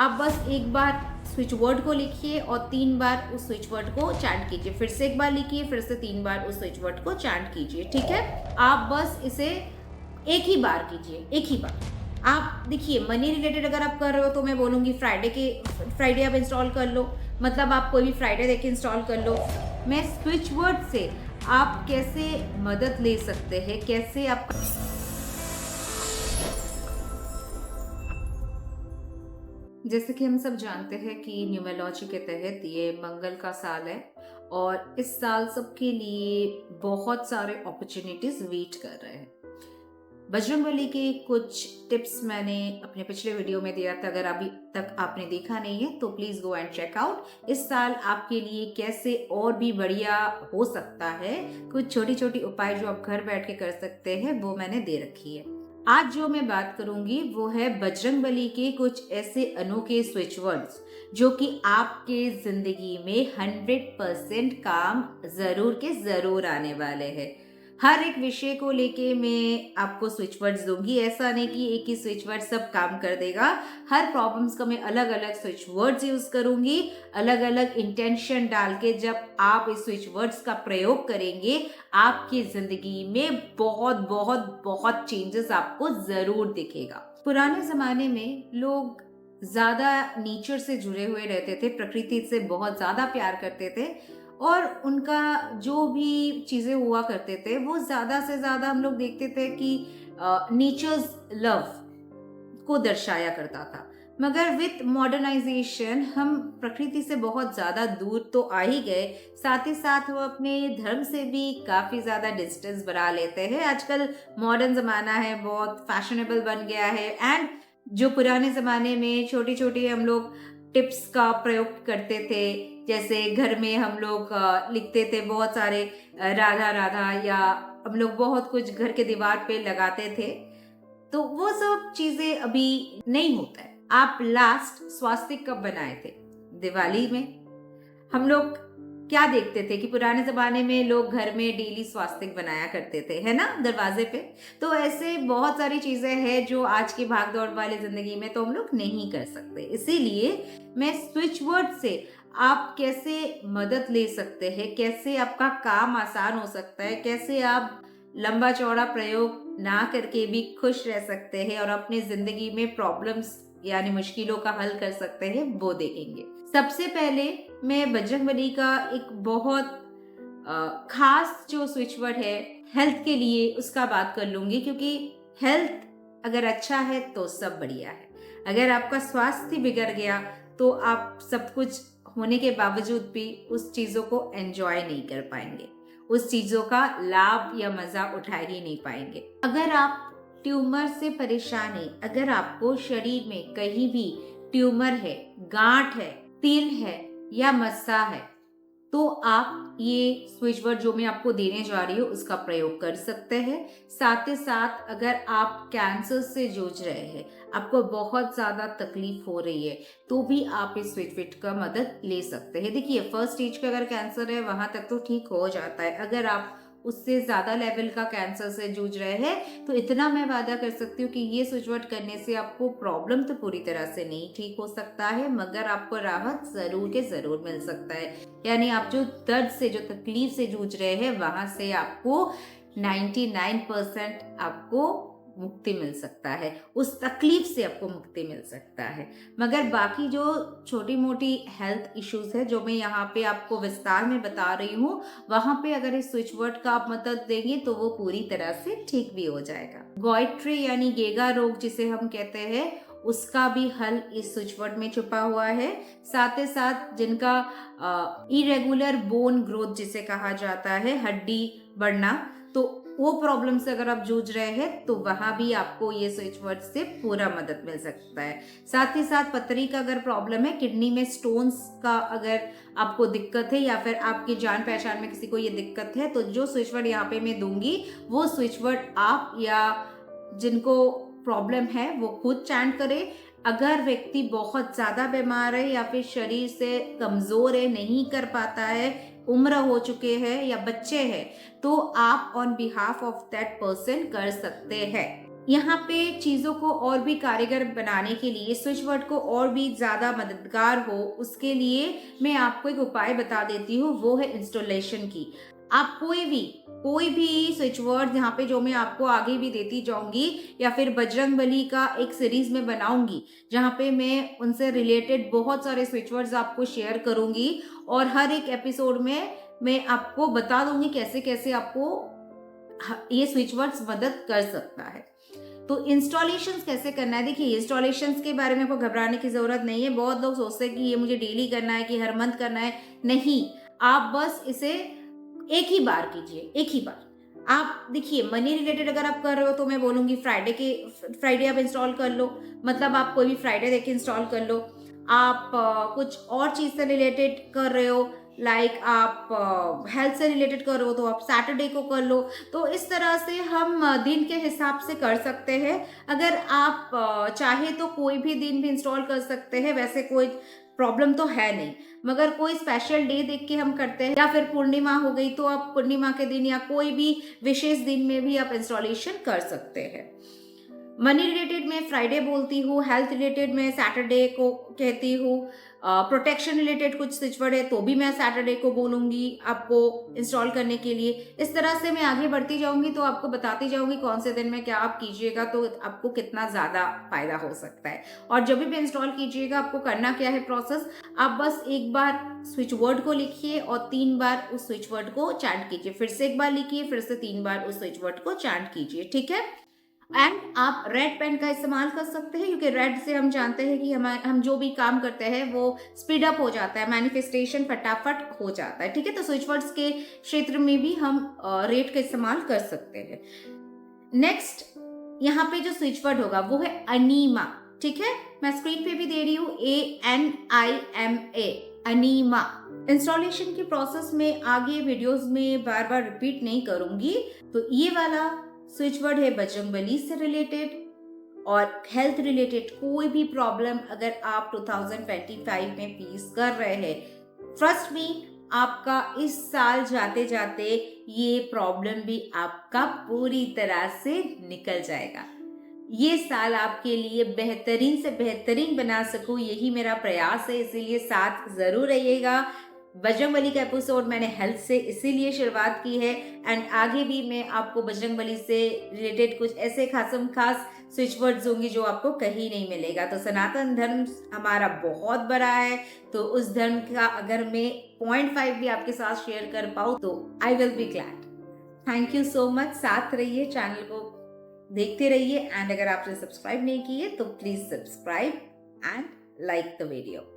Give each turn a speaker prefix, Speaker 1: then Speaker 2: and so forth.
Speaker 1: आप बस एक बार स्विच वर्ड को लिखिए और 3 बार उस स्विच वर्ड को चैंट कीजिए, फिर से एक बार लिखिए, फिर से 3 बार उस स्विच वर्ड को चैंट कीजिए, ठीक है। आप बस इसे एक ही बार कीजिए, एक ही बार। आप देखिए, मनी रिलेटेड अगर आप कर रहे हो तो मैं बोलूँगी फ्राइडे आप इंस्टॉल कर लो, मतलब आप कोई भी फ्राइडे देख के इंस्टॉल कर लो। मैं स्विच वर्ड से आप कैसे मदद ले सकते हैं, कैसे आप जैसे कि हम सब जानते हैं कि न्यूमेरोलॉजी के तहत ये मंगल का साल है और इस साल सबके लिए बहुत सारे अपॉर्चुनिटीज वेट कर रहे हैं। बजरंगबली के कुछ टिप्स मैंने अपने पिछले वीडियो में दिया था, अगर अभी तक आपने देखा नहीं है तो please go and check out. इस साल आपके लिए कैसे और भी बढ़िया हो सकता है, कुछ छोटी छोटी उपाय जो आप घर बैठ के कर सकते हैं वो मैंने दे रखी है। आज जो मैं बात करूंगी वो है बजरंगबली के कुछ ऐसे अनोखे स्विच वर्ड्स जो कि आपके जिंदगी में 100% काम जरूर के जरूर आने वाले हैं। हर एक विषय को लेके मैं आपको स्विच वर्ड्स दूंगी, ऐसा नहीं कि एक ही स्विच वर्ड सब काम कर देगा। हर प्रॉब्लम्स का मैं अलग अलग स्विच वर्ड्स यूज करूंगी, अलग अलग इंटेंशन डाल के जब आप इस स्विच वर्ड्स का प्रयोग करेंगे आपकी जिंदगी में बहुत बहुत बहुत चेंजेस आपको जरूर दिखेगा। पुराने जमाने में लोग ज्यादा नेचर से जुड़े हुए रहते थे, प्रकृति से बहुत ज्यादा प्यार करते थे और उनका जो भी चीजें हुआ करते थे वो ज्यादा से ज्यादा हम लोग देखते थे कि नेचर्स लव को दर्शाया करता था। मगर विथ मॉडर्नाइजेशन हम प्रकृति से बहुत ज्यादा दूर तो आ ही गए, साथ ही साथ वो अपने धर्म से भी काफी ज्यादा डिस्टेंस बना लेते हैं। आजकल मॉडर्न जमाना है, बहुत फैशनेबल बन गया है एंड जो पुराने जमाने में छोटी छोटी हम लोग टिप्स का प्रयोग करते थे, जैसे घर में हम लोग लिखते थे बहुत सारे राधा राधा, या हम लोग बहुत कुछ घर के दीवार पे लगाते थे, तो वो सब चीजें अभी नहीं होता है। आप लास्ट स्वास्तिक कब बनाए थे? दिवाली में। हम लोग क्या देखते थे कि पुराने जमाने में लोग घर में डेली स्वास्तिक बनाया करते थे, है ना, दरवाजे पे। तो ऐसे बहुत सारी चीजें हैं जो आज की भागदौड़ वाली जिंदगी में तो हम लोग नहीं कर सकते। इसीलिए मैं स्विच वर्ड से आप कैसे मदद ले सकते हैं, कैसे आपका काम आसान हो सकता है, कैसे आप लंबा चौड़ा प्रयोग ना करके भी खुश रह सकते हैं और अपनी जिंदगी में प्रॉब्लम्स यानी मुश्किलों का हल कर सकते हैं, वो देखेंगे। सबसे पहले मैं बजरंगबली का एक बहुत खास जो स्विच वर्ड है हेल्थ के लिए उसका बात कर लूंगी, क्योंकि हेल्थ अगर अच्छा है तो सब बढ़िया है। अगर आपका स्वास्थ्य बिगड़ गया तो आप सब कुछ होने के बावजूद भी उस चीजों को एंजॉय नहीं कर पाएंगे, उस चीजों का लाभ या मजा उठा ही नहीं पाएंगे। अगर आप ट्यूमर से परेशान है, अगर आपको शरीर में कहीं भी ट्यूमर है, गांठ है, तिल है या मस्सा है, तो आप ये स्विच वर्ड जो मैं आपको देने जा रही हूँ उसका प्रयोग कर सकते हैं। साथ ही साथ अगर आप कैंसर से जूझ रहे हैं, आपको बहुत ज्यादा तकलीफ हो रही है, तो भी आप इस स्विच वर्ड का मदद ले सकते हैं। देखिए, फर्स्ट स्टेज का अगर कैंसर है वहां तक तो ठीक हो जाता है। अगर आप उससे ज्यादा लेवल का कैंसर से जूझ रहे हैं तो इतना मैं वादा कर सकती हूँ कि ये स्विच वर्ड करने से आपको प्रॉब्लम तो पूरी तरह से नहीं ठीक हो सकता है, मगर आपको राहत जरूर के जरूर मिल सकता है। यानी आप जो दर्द से, जो तकलीफ से जूझ रहे हैं वहां से आपको 99% आपको मुक्ति मिल सकता है, उस तकलीफ से आपको मुक्ति मिल सकता है। मगर बाकी जो छोटी मोटी हेल्थ इश्यूज है जो मैं यहाँ पे आपको विस्तार में बता रही हूँ, वहां पे अगर इस स्विच वर्ड का आप मदद देंगे तो वो पूरी तरह से ठीक भी हो जाएगा। गॉइट्री यानी गेगा रोग जिसे हम कहते हैं, उसका भी हल इस स्विच वर्ड में छुपा हुआ है। साथ ही साथ जिनका इरेगुलर बोन ग्रोथ जिसे कहा जाता है, हड्डी बढ़ना, तो वो प्रॉब्लम से अगर आप जूझ रहे हैं तो वहां भी आपको ये स्विच वर्ड से पूरा मदद मिल सकता है। साथ ही साथ पथरी का अगर प्रॉब्लम है, किडनी में स्टोन्स का अगर आपको दिक्कत है या फिर आपकी जान पहचान में किसी को ये दिक्कत है, तो जो स्विच वर्ड यहाँ पे मैं दूंगी वो स्विच वर्ड आप या जिनको प्रॉब्लम है वो खुद चैंट करे। अगर व्यक्ति बहुत ज्यादा बीमार है या फिर शरीर से कमजोर है, नहीं कर पाता है, उम्र हो चुके हैं या बच्चे हैं, तो आप on behalf of that person कर सकते हैं। यहाँ पे चीज़ों को और भी कारगर बनाने के लिए, स्विच वर्ड को और भी ज़्यादा मददगार हो, उसके लिए मैं आपको एक उपाय बता देती हूँ, वो है इंस्टॉलेशन की। आप कोई भी स्विच वर्ड यहाँ पे जो मैं आपको आगे भी देती जाऊँगी, या फिर बजरंगबली का एक सीरीज़ में बनाऊँगी, जहाँ पे मैं उनसे रिलेटेड बहुत सारे स्विच वर्ड्स आपको शेयर करूँगी, और हर एक एपिसोड में मैं आपको बता दूँगी कैसे-कैसे आपको ये स्विच वर्ड्स मदद कर सकता है। तो इंस्टॉलेशंस कैसे करना है? देखिए, इंस्टॉलेशंस के बारे में आपको घबराने की ज़रूरत नहीं है। बहुत लोग सोचते हैं कि ये मुझे डेली करना है, कि हर मंथ करना है। नहीं, आप बस इसे एक ही बार कीजिए, एक ही बार। आप देखिए, मनी रिलेटेड अगर आप कर रहे हो तो मैं बोलूँगी फ्राइडे आप इंस्टॉल कर लो। मतलब आप कोई भी फ्राइडे देख के इंस्टॉल कर लो। आप कुछ और चीज़ से रिलेटेड कर रहे हो, लाइक आप हेल्थ से रिलेटेड कर रहे हो तो आप सैटरडे को कर लो। तो इस तरह से हम दिन के हिसाब से कर सकते हैं। अगर आप चाहे तो कोई भी दिन भी इंस्टॉल कर सकते हैं, वैसे कोई प्रॉब्लम तो है नहीं। मगर कोई स्पेशल डे देख के हम करते हैं, या फिर पूर्णिमा हो गई तो आप पूर्णिमा के दिन या कोई भी विशेष दिन में भी आप इंस्टॉलेशन कर सकते हैं। मनी रिलेटेड मैं फ्राइडे बोलती हूँ, हेल्थ रिलेटेड मैं सैटरडे को कहती हूँ, प्रोटेक्शन रिलेटेड कुछ स्विच वर्ड है तो भी मैं सैटरडे को बोलूँगी आपको इंस्टॉल करने के लिए। इस तरह से मैं आगे बढ़ती जाऊँगी, तो आपको बताती जाऊँगी कौन से दिन में क्या आप कीजिएगा तो आपको कितना ज़्यादा फ़ायदा हो सकता है। और जब भी इंस्टॉल कीजिएगा, आपको करना क्या है प्रोसेस, आप बस एक बार स्विच वर्ड को लिखिए और 3 बार उस स्विच वर्ड को चैंट कीजिए। फिर से एक बार लिखिए, फिर से 3 बार उस स्विच वर्ड को चैंट कीजिए, ठीक है? एंड आप रेड पेन का इस्तेमाल कर सकते हैं, क्योंकि रेड से हम जानते हैं कि हम जो भी काम करते हैं वो स्पीड अप हो जाता है, मैनिफेस्टेशन फटाफट हो जाता है, ठीक है? तो स्विच वर्ड्स के क्षेत्र में भी हम रेड का इस्तेमाल कर सकते हैं। नेक्स्ट, यहाँ पे जो स्विच वर्ड होगा वो है अनीमा, ठीक है? मैं स्क्रीन पे भी दे रही हूँ, ANIMA, अनीमा। इंस्टॉलेशन की प्रोसेस में आगे वीडियोस में बार बार रिपीट नहीं करूंगी। तो ये वाला स्विच वर्ड है बजरंगबली से रिलेटेड, और हेल्थ रिलेटेड कोई भी प्रॉब्लम अगर आप 2025 में फेस कर रहे हैं, ट्रस्ट मी, आपका इस साल जाते जाते ये प्रॉब्लम भी आपका पूरी तरह से निकल जाएगा। ये साल आपके लिए बेहतरीन से बेहतरीन बना सकूं, यही मेरा प्रयास है, इसीलिए साथ जरूर रहिएगा। बजरंगबली का एपिसोड मैंने हेल्थ से इसीलिए शुरुआत की है, एंड आगे भी मैं आपको बजरंगबली से रिलेटेड कुछ ऐसे खास स्विच वर्ड्स होंगे जो आपको कहीं नहीं मिलेगा। तो सनातन धर्म हमारा बहुत बड़ा है, तो उस धर्म का अगर मैं 0.5 भी आपके साथ शेयर कर पाऊँ तो I will be glad. Thank you so much. साथ रहिए, चैनल को देखते रहिए, एंड अगर आपने सब्सक्राइब नहीं किए तो please subscribe and like the video.